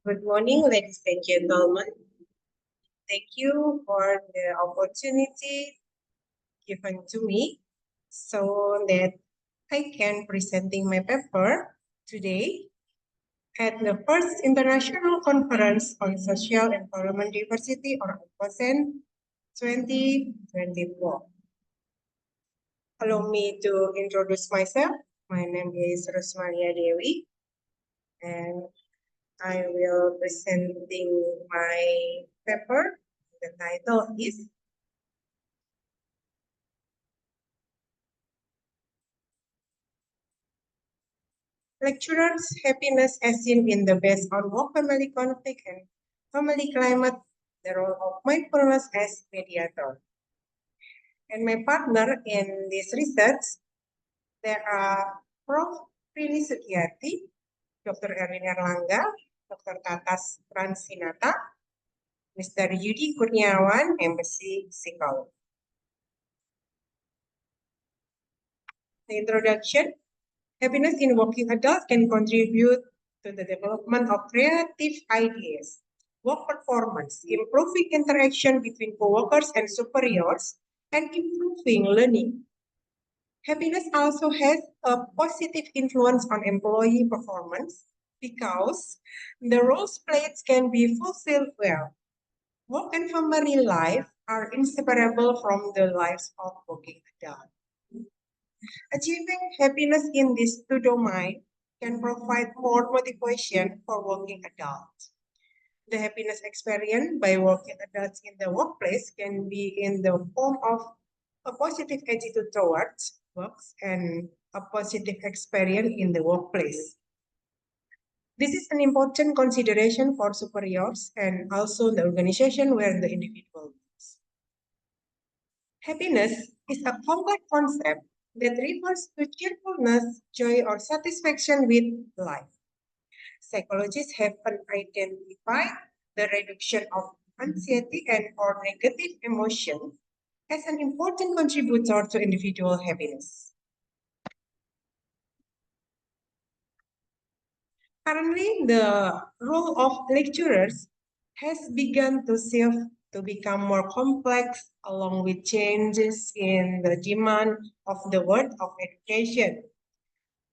Good morning, ladies and gentlemen. Thank you for the opportunity given to me so that I can presenting my paper today at the first International Conference on Social Environment Diversity or ASEAN 2024. Allow me to introduce myself. My name is Rosmalia Dewi and I will presenting my paper. The title is Lecturers' Happiness as Seen in the Based on Work Family Conflict and Family Climate, the role of mindfulness as mediator. And my partner in this research, there are Prof. Prini Setiati, Dr. Erwin Erlangga, Dr. Tatas Transinata, Mr. Yudi Kurniawan, Embassy Singapore. The introduction. Happiness in working adults can contribute to the development of creative ideas, work performance, improving interaction between coworkers and superiors, and improving learning. Happiness also has a positive influence on employee performance because the roles played can be fulfilled well. Work and family life are inseparable from the lives of working adults. Achieving happiness in these two domains can provide more motivation for working adults. The happiness experienced by working adults in the workplace can be in the form of a positive attitude towards work and a positive experience in the workplace. This is an important consideration for superiors and also the organization where the individual works. Happiness is a complex concept that refers to cheerfulness, joy, or satisfaction with life. Psychologists have identified the reduction of anxiety and or negative emotion as an important contributor to individual happiness. Currently, the role of lecturers has begun to shift to become more complex along with changes in the demand of the world of education,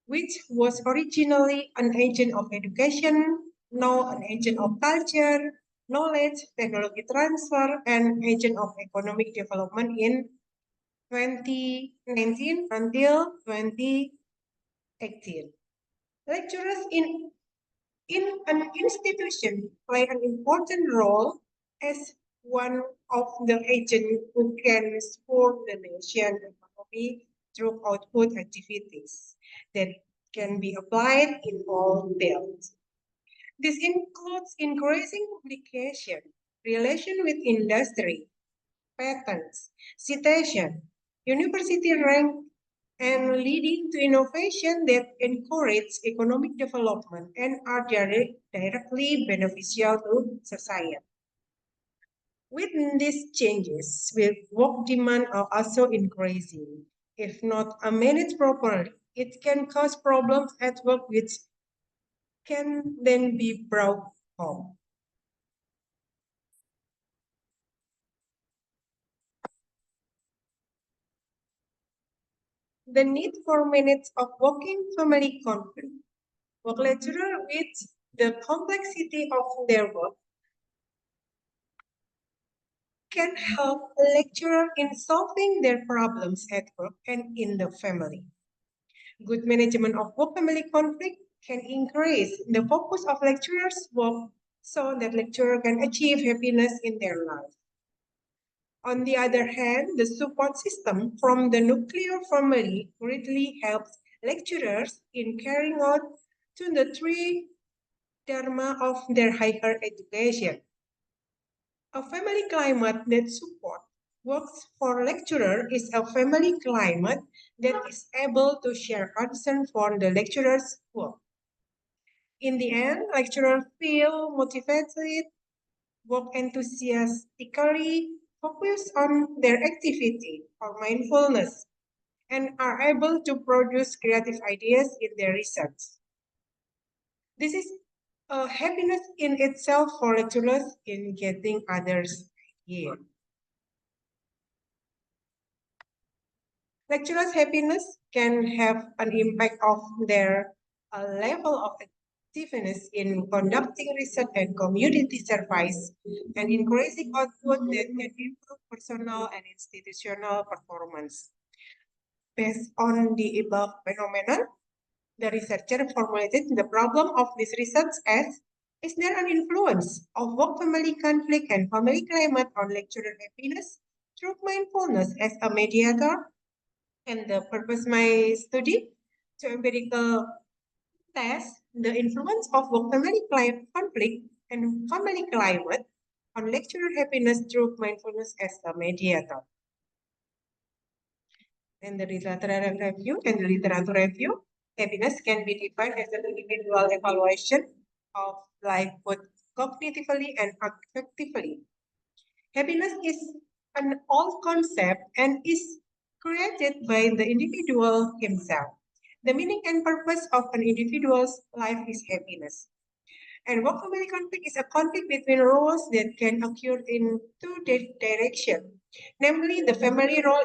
which was originally an agent of education, now an agent of culture, knowledge, technology transfer, and agent of economic development in 2019 until 2018. Lecturers in an institution play an important role as one of the agents who can support the nation economy through output activities that can be applied in all fields. This includes increasing publication, relation with industry, patents, citation, university rank, and leading to innovation that encourage economic development and are directly beneficial to society. With these changes, work demand are also increasing. If not managed properly, it can cause problems at work which can then be brought home. The need for minutes of working family conflict. Work lecturer with the complexity of their work can help a lecturer in solving their problems at work and in the family. Good management of work-family conflict can increase the focus of lecturers' work so that lecturer can achieve happiness in their life. On the other hand, the support system from the nuclear family greatly helps lecturers in carrying out to the three dharma of their higher education. A family climate that supports works for lecturer is a family climate that is able to share concern for the lecturer's work. In the end, lecturers feel motivated, work enthusiastically, focus on their activity or mindfulness, and are able to produce creative ideas in their research. This is Happiness in itself for lecturers in getting others here. Lecturers' happiness can have an impact of their level of activeness in conducting research and community service and increasing output that can improve personal and institutional performance. Based on the above phenomenon, the researcher formulated the problem of this research as: is there an influence of work-family conflict and family climate on lecturer happiness through mindfulness as a mediator? And the purpose of my study to empirical test the influence of work-family conflict and family climate on lecturer happiness through mindfulness as a mediator. And the literature review, happiness can be defined as an individual evaluation of life both cognitively and affectively. Happiness is an old concept and is created by the individual himself. The meaning and purpose of an individual's life is happiness. And work-family conflict is a conflict between roles that can occur in two directions, namely the family role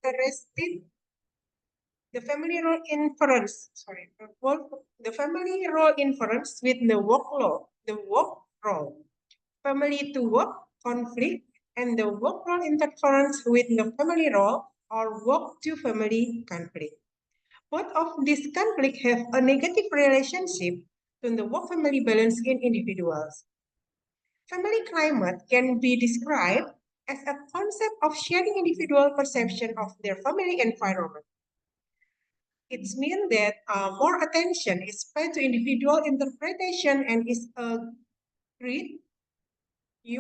interested the family role inference, the family role inference with the work role, family to work conflict, and the work role interference with the family role or work to family conflict. Both of these conflicts have a negative relationship to the work family balance in individuals. Family climate can be described as a concept of sharing individual perception of their family environment. It means that more attention is paid to individual interpretation and is agreed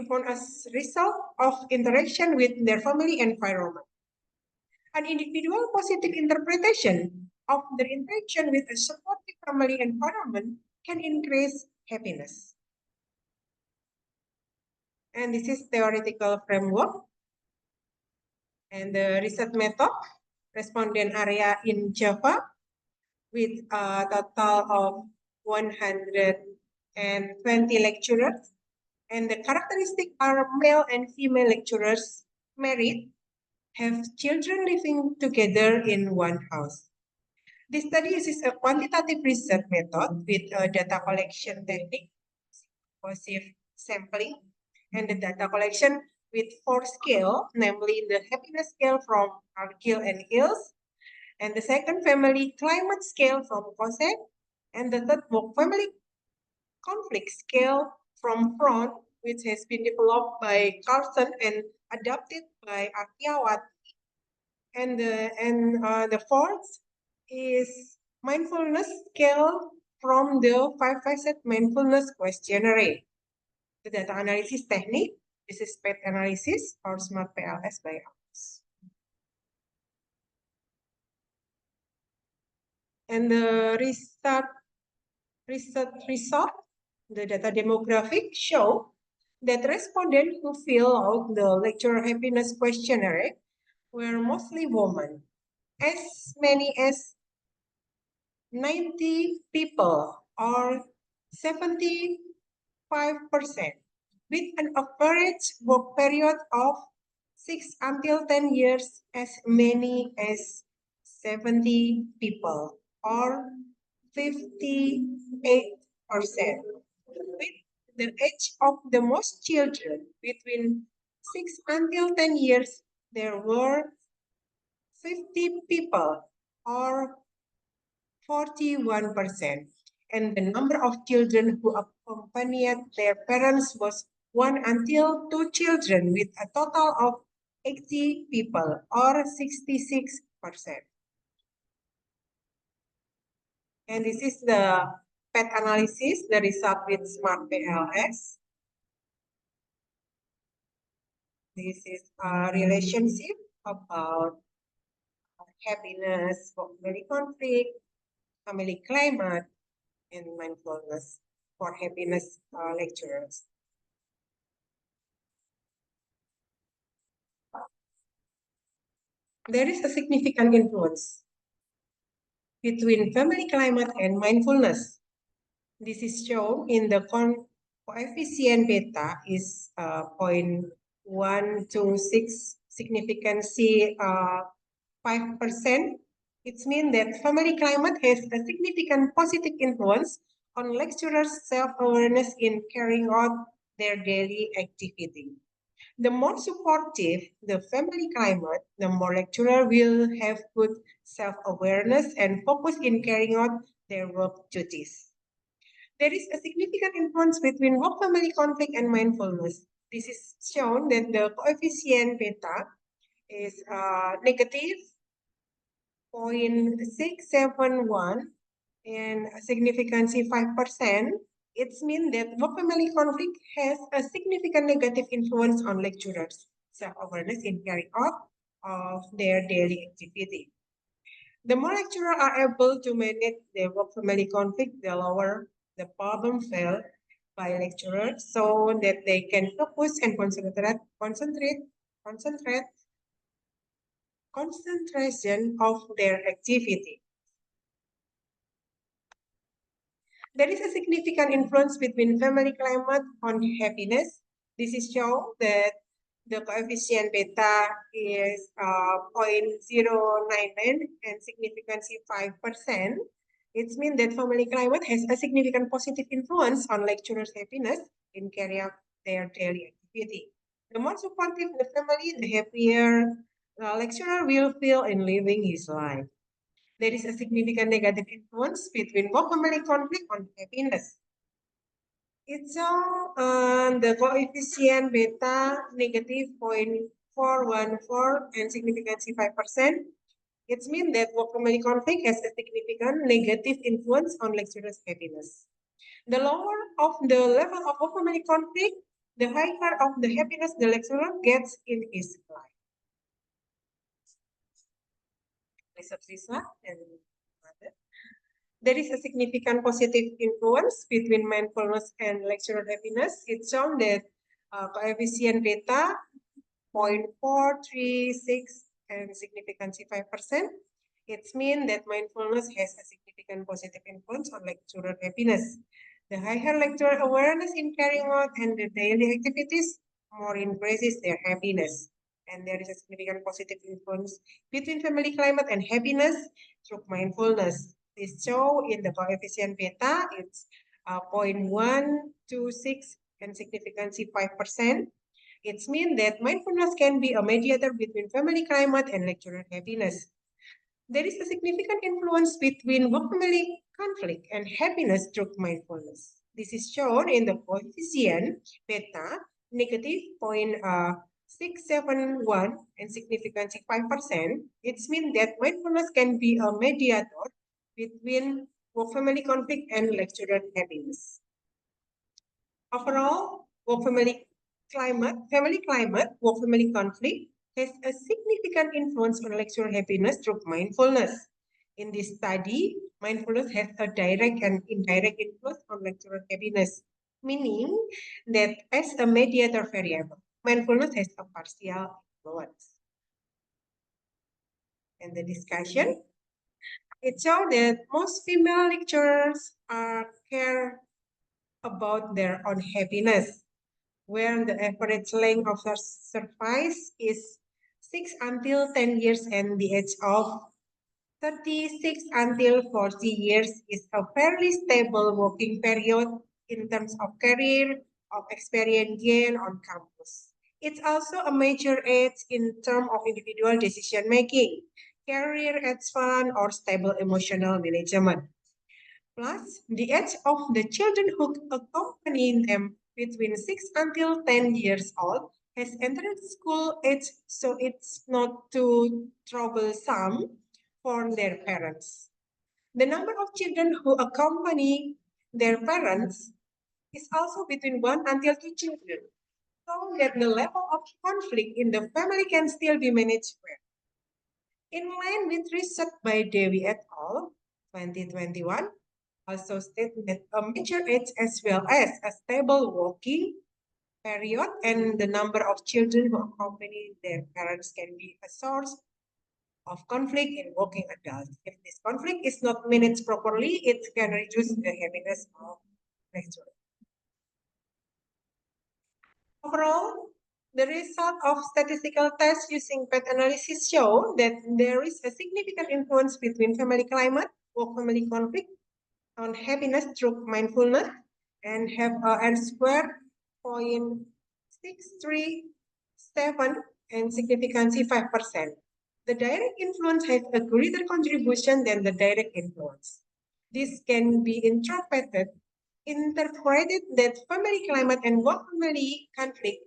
upon as result of interaction with their family environment. An individual positive interpretation of their interaction with a supportive family environment can increase happiness. And this is theoretical framework and the research method, respondent area in Java with a total of 120 lecturers. And the characteristics are male and female lecturers, married, have children living together in one house. This study uses a quantitative research method with a data collection technique, passive sampling, and the data collection with 4 scale, namely the happiness scale from Argyll and Hills, and the second family climate scale from COSEC, and the third work family conflict scale from Front, which has been developed by Carlson and adopted by Artyawat. And the fourth is mindfulness scale from the 5-facet mindfulness questionnaire. The data analysis technique, this is PET analysis or smart PLS by us. And the research result, the data demographic show that respondents who fill out the lecturer happiness questionnaire were mostly women. As many as 90 people or 75%, with an average work period of 6 until 10 years, as many as 70 people or 58%. With the age of the most children between 6 until 10 years, there were 50 people or 41%. And the number of children who accompanied their parents was 1 until 2 children with a total of 80 people or 66%. And this is the PET analysis, the result with smart PLS. This is a relationship about happiness, family conflict, family climate, and mindfulness for happiness lecturers. There is a significant influence between family climate and mindfulness. This is shown in the coefficient beta is 0.126, significancy 5%. It means that family climate has a significant positive influence on lecturers' self-awareness in carrying out their daily activity. The more supportive the family climate, the more lecturer will have good self-awareness and focus in carrying out their work duties. There is a significant influence between work-family conflict and mindfulness. This is shown that the coefficient beta is negative 0.671 and significancy 5%. It means that work-family conflict has a significant negative influence on lecturers' self-awareness in carrying out of their daily activity. The more lecturers are able to manage their work-family conflict, the lower the problem felt by lecturers so that they can focus and concentration of their activity. There is a significant influence between family climate on happiness. This is shown that the coefficient beta is 0.099 and significancy 5%. It means that family climate has a significant positive influence on lecturers' happiness in carrying out their daily activity. The more supportive the family, the happier lecturer will feel in living his life. There is a significant negative influence between work-family conflict on happiness. It's the coefficient beta negative 0.414 and significancy 5%. It means that work-family conflict has a significant negative influence on lecturers' happiness. The lower of the level of work-family conflict, the higher of the happiness the lecturer gets in his life. Lisa and other. There is a significant positive influence between mindfulness and lecturer happiness. It's shown that coefficient beta 0.436 and significancy 5%. It means that mindfulness has a significant positive influence on lecturer happiness. The higher lecturer awareness in carrying out and the daily activities more increases their happiness. And there is a significant positive influence between family climate and happiness through mindfulness. This show in the coefficient beta, it's 0.126 and significancy 5%. It means that mindfulness can be a mediator between family climate and lecturer happiness. There is a significant influence between work-family conflict and happiness through mindfulness. This is shown in the coefficient beta negative 0.671 and significancy 5%. It means that mindfulness can be a mediator between work-family conflict and lecturer happiness. Overall, family climate, work-family conflict has a significant influence on lecturer happiness through mindfulness. In this study, mindfulness has a direct and indirect influence on lecturer happiness, meaning that as a mediator variable, mindfulness has a partial influence. And the discussion, it shows that most female lecturers care about their own happiness, where the average length of their service is 6 until 10 years and the age of 36 until 40 years is a fairly stable working period in terms of career, of experience gain on campus. It's also a major age in terms of individual decision making, career advancement, or stable emotional management. Plus, the age of the children who accompany them between 6 until 10 years old has entered school age, so it's not too troublesome for their parents. The number of children who accompany their parents is also between 1 until 2 children, so that the level of conflict in the family can still be managed well. In line with research by Dewi et al. 2021, also state that a major age as well as a stable working period and the number of children who accompany their parents can be a source of conflict in working adults. If this conflict is not managed properly, it can reduce the happiness of lecturers. Overall, the result of statistical tests using path analysis show that there is a significant influence between family climate, work-family conflict, on happiness through mindfulness, and have a R square 0.637 and significancy 5%. The direct influence has a greater contribution than the direct influence. This can be interpreted that family climate and work-family conflict,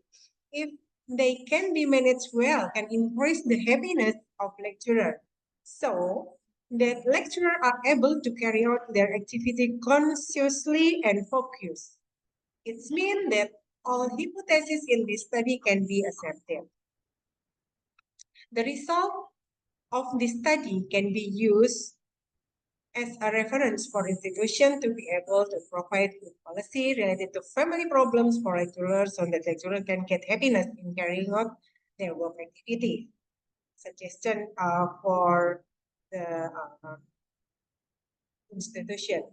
if they can be managed well, can increase the happiness of lecturer, so that lecturers are able to carry out their activity consciously and focused. It means that all hypotheses in this study can be accepted. The result of this study can be used as a reference for institutions to be able to provide good policy related to family problems for lecturers so that lecturers can get happiness in carrying out their work activity. Suggestion for the institution.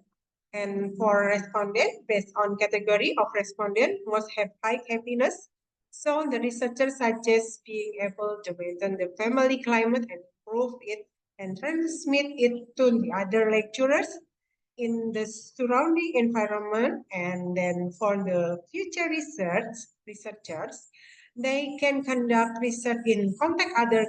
And for respondent, based on category of respondent, must have high happiness. So the researchers suggest being able to maintain the family climate and improve it and transmit it to the other lecturers in the surrounding environment. And then for the future researchers, they can conduct research in contact other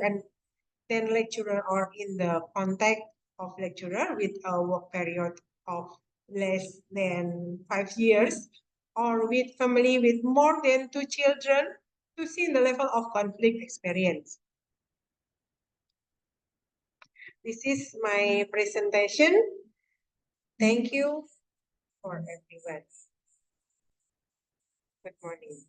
than lecturer or in the contact of lecturer with a work period of less than 5 years, or with family with more than 2 children, to see the level of conflict experience. This is my presentation. Thank you for everyone. Good morning.